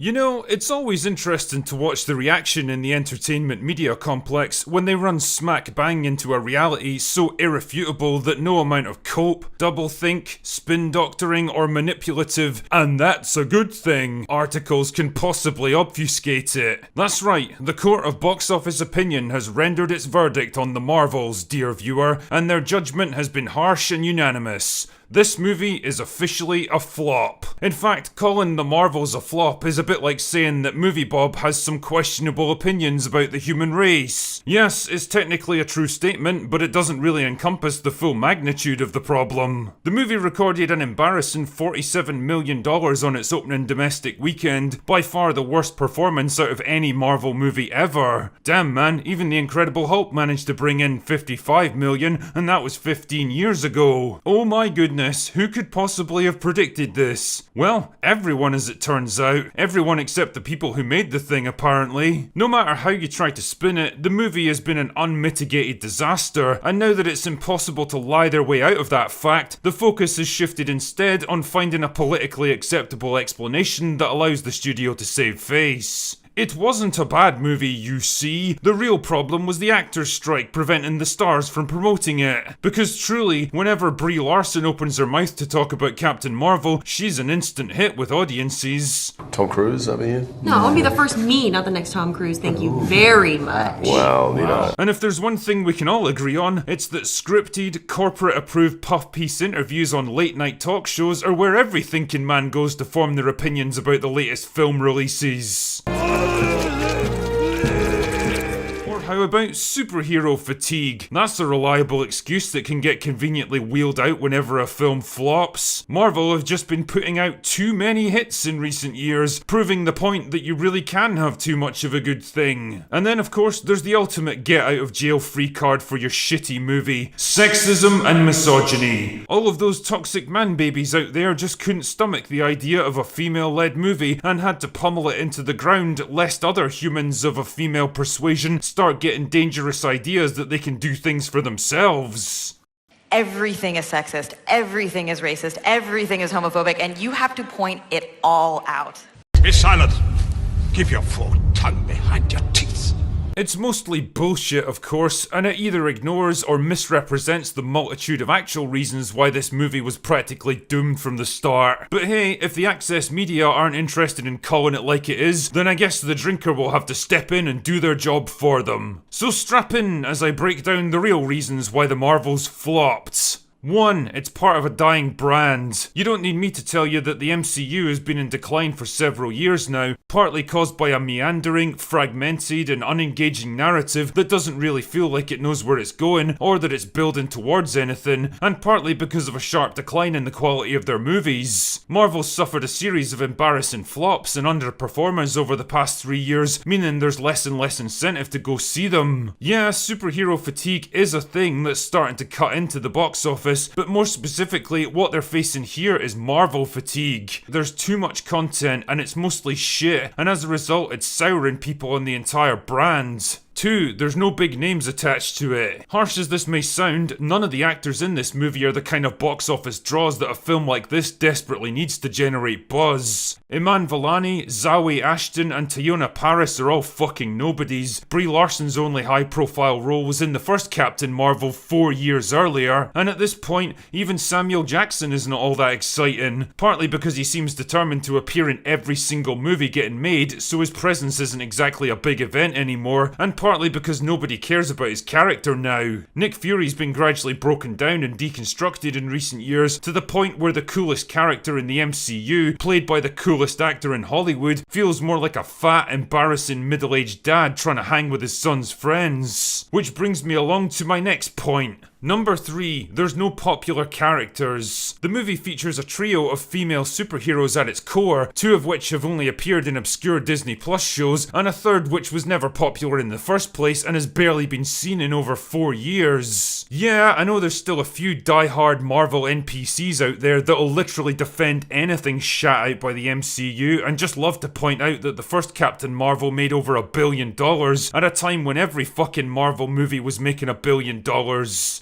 You know, it's always interesting to watch the reaction in the entertainment media complex when they run smack bang into a reality so irrefutable that no amount of cope, doublethink, spin doctoring, or manipulative "and that's a good thing" articles can possibly obfuscate it. That's right, the court of box office opinion has rendered its verdict on the Marvels, dear viewer, and their judgment has been harsh and unanimous. This movie is officially a flop. In fact, calling the Marvels a flop is a bit like saying that Movie Bob has some questionable opinions about the human race. Yes, it's technically a true statement, but it doesn't really encompass the full magnitude of the problem. The movie recorded an embarrassing $47 million on its opening domestic weekend, by far the worst performance out of any Marvel movie ever. Damn man, even the Incredible Hulk managed to bring in $55 million, and that was 15 years ago. Oh my goodness. Who could possibly have predicted this? Well, everyone as it turns out. Everyone except the people who made the thing, apparently. No matter how you try to spin it, the movie has been an unmitigated disaster, and now that it's impossible to lie their way out of that fact, the focus has shifted instead on finding a politically acceptable explanation that allows the studio to save face. It wasn't a bad movie, you see. The real problem was the actors' strike preventing the stars from promoting it. Because truly, whenever Brie Larson opens her mouth to talk about Captain Marvel, she's an instant hit with audiences. Tom Cruise over here? No, I want to be the first me, not the next Tom Cruise. Thank you very much. Well, you know. And if there's one thing we can all agree on, it's that scripted, corporate-approved puff-piece interviews on late-night talk shows are where every thinking man goes to form their opinions about the latest film releases. How about superhero fatigue? That's a reliable excuse that can get conveniently wheeled out whenever a film flops. Marvel have just been putting out too many hits in recent years, proving the point that you really can have too much of a good thing. And then of course there's the ultimate get out of jail free card for your shitty movie: sexism and misogyny. All of those toxic man babies out there just couldn't stomach the idea of a female-led movie and had to pummel it into the ground lest other humans of a female persuasion start getting dangerous ideas that they can do things for themselves. Everything is sexist, everything is racist, everything is homophobic, and you have to point it all out. Be silent. Keep your forked tongue behind your teeth. It's mostly bullshit, of course, and it either ignores or misrepresents the multitude of actual reasons why this movie was practically doomed from the start. But hey, if the access media aren't interested in calling it like it is, then I guess the drinker will have to step in and do their job for them. So strap in as I break down the real reasons why the Marvels flopped. 1. It's part of a dying brand. You don't need me to tell you that the MCU has been in decline for several years now, partly caused by a meandering, fragmented, and unengaging narrative that doesn't really feel like it knows where it's going, or that it's building towards anything, and partly because of a sharp decline in the quality of their movies. Marvel suffered a series of embarrassing flops and underperformers over the past 3 years, meaning there's less and less incentive to go see them. Yeah, superhero fatigue is a thing that's starting to cut into the box office, but more specifically, what they're facing here is Marvel fatigue. There's too much content and it's mostly shit, and as a result it's souring people on the entire brand. 2. There's no big names attached to it. Harsh as this may sound, none of the actors in this movie are the kind of box office draws that a film like this desperately needs to generate buzz. Iman Vellani, Zawe Ashton, and Teyonah Parris are all fucking nobodies. Brie Larson's only high-profile role was in the first Captain Marvel 4 years earlier, and at this point, even Samuel Jackson isn't all that exciting. Partly because he seems determined to appear in every single movie getting made, so his presence isn't exactly a big event anymore, and partly because nobody cares about his character now. Nick Fury's been gradually broken down and deconstructed in recent years to the point where the coolest character in the MCU, played by the coolest actor in Hollywood, feels more like a fat, embarrassing middle-aged dad trying to hang with his son's friends. Which brings me along to my next point. Number 3, there's no popular characters. The movie features a trio of female superheroes at its core, 2 of which have only appeared in obscure Disney Plus shows, and a third which was never popular in the first place and has barely been seen in over 4 years. Yeah, I know there's still a few die-hard Marvel NPCs out there that'll literally defend anything shat out by the MCU and just love to point out that the first Captain Marvel made over $1 billion at a time when every fucking Marvel movie was making $1 billion.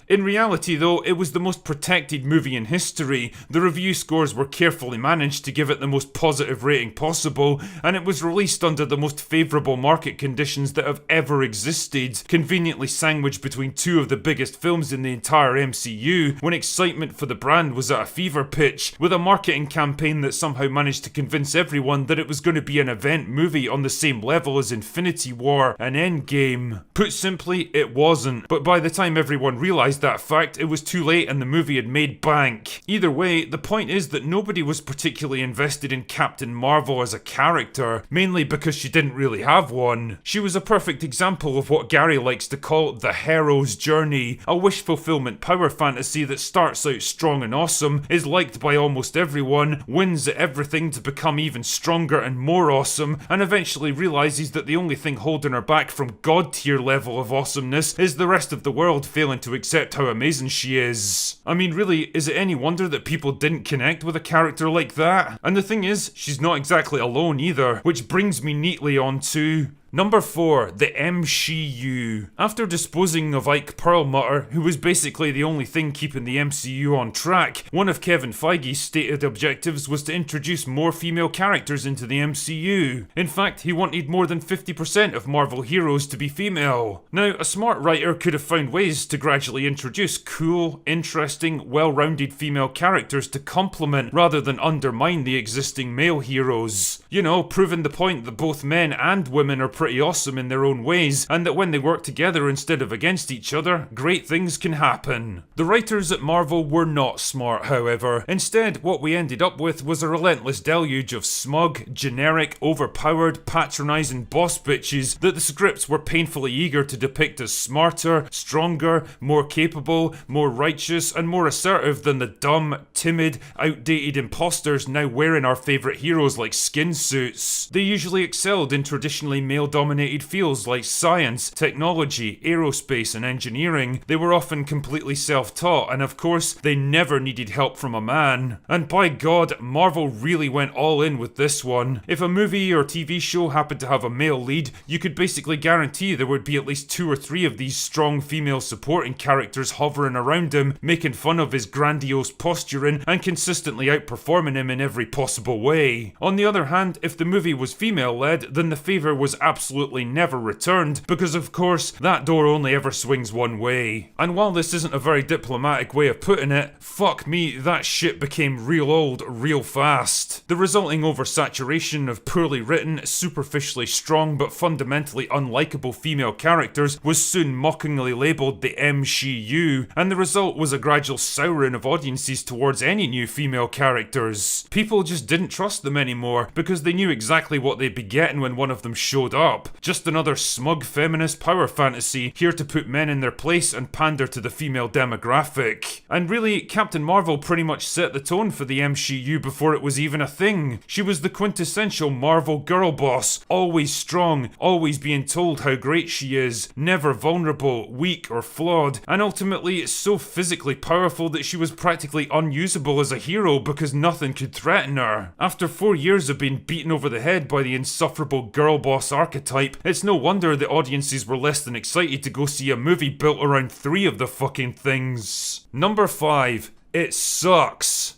In reality though, it was the most protected movie in history. The review scores were carefully managed to give it the most positive rating possible, and it was released under the most favourable market conditions that have ever existed, conveniently sandwiched between two of the biggest films in the entire MCU, when excitement for the brand was at a fever pitch, with a marketing campaign that somehow managed to convince everyone that it was going to be an event movie on the same level as Infinity War and Endgame. Put simply, it wasn't, but by the time everyone realised that fact, it was too late and the movie had made bank. Either way, the point is that nobody was particularly invested in Captain Marvel as a character, mainly because she didn't really have one. She was a perfect example of what Gary likes to call the hero's journey, a wish fulfillment power fantasy that starts out strong and awesome, is liked by almost everyone, wins at everything to become even stronger and more awesome, and eventually realises that the only thing holding her back from god tier level of awesomeness is the rest of the world failing to accept how amazing she is. I mean, really, is it any wonder that people didn't connect with a character like that? And the thing is, she's not exactly alone either, which brings me neatly on to Number 4, the MCU. After disposing of Ike Perlmutter, who was basically the only thing keeping the MCU on track, one of Kevin Feige's stated objectives was to introduce more female characters into the MCU. In fact, he wanted more than 50% of Marvel heroes to be female. Now, a smart writer could have found ways to gradually introduce cool, interesting, well-rounded female characters to complement rather than undermine the existing male heroes. You know, proving the point that both men and women are pretty awesome in their own ways, and that when they work together instead of against each other, great things can happen. The writers at Marvel were not smart, however. Instead, what we ended up with was a relentless deluge of smug, generic, overpowered, patronising boss bitches that the scripts were painfully eager to depict as smarter, stronger, more capable, more righteous, and more assertive than the dumb, timid, outdated imposters now wearing our favourite heroes like skin suits. They usually excelled in traditionally male-dominated fields like science, technology, aerospace, and engineering. They were often completely self-taught, and of course, they never needed help from a man. And by God, Marvel really went all in with this one. If a movie or TV show happened to have a male lead, you could basically guarantee there would be at least 2 or 3 of these strong female supporting characters hovering around him, making fun of his grandiose posturing and consistently outperforming him in every possible way. On the other hand, if the movie was female-led, then the favour was absolutely never returned, because of course, that door only ever swings one way. And while this isn't a very diplomatic way of putting it, fuck me, that shit became real old real fast. The resulting oversaturation of poorly written, superficially strong but fundamentally unlikable female characters was soon mockingly labelled the MCU, and the result was a gradual souring of audiences towards any new female characters. People just didn't trust them anymore, because they knew exactly what they'd be getting when one of them showed up. Just another smug feminist power fantasy, here to put men in their place and pander to the female demographic. And really, Captain Marvel pretty much set the tone for the MCU before it was even a thing. She was the quintessential Marvel girl boss, always strong, always being told how great she is, never vulnerable, weak, or flawed, and ultimately so physically powerful that she was practically unusable as a hero because nothing could threaten her. After 4 years of being beaten over the head by the insufferable girl boss archetype, it's no wonder the audiences were less than excited to go see a movie built around 3 of the fucking things. Number 5. It sucks.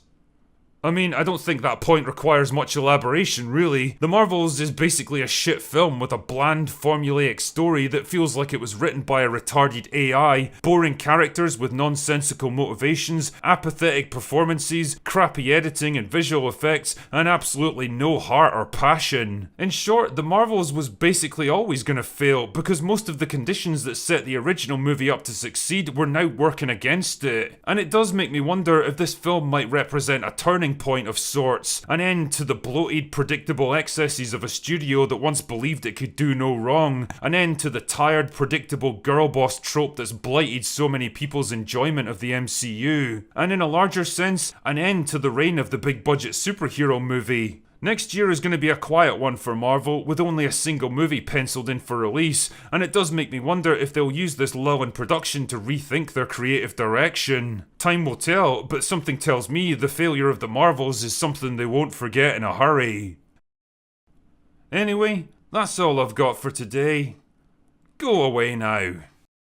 I mean, I don't think that point requires much elaboration, really. The Marvels is basically a shit film with a bland, formulaic story that feels like it was written by a retarded AI, boring characters with nonsensical motivations, apathetic performances, crappy editing and visual effects, and absolutely no heart or passion. In short, The Marvels was basically always gonna fail, because most of the conditions that set the original movie up to succeed were now working against it. And it does make me wonder if this film might represent a turning point of sorts, an end to the bloated, predictable excesses of a studio that once believed it could do no wrong, an end to the tired, predictable girl boss trope that's blighted so many people's enjoyment of the MCU, and in a larger sense, an end to the reign of the big budget superhero movie. Next year is going to be a quiet one for Marvel, with only a single movie penciled in for release, and it does make me wonder if they'll use this lull in production to rethink their creative direction. Time will tell, but something tells me the failure of the Marvels is something they won't forget in a hurry. Anyway, that's all I've got for today. Go away now.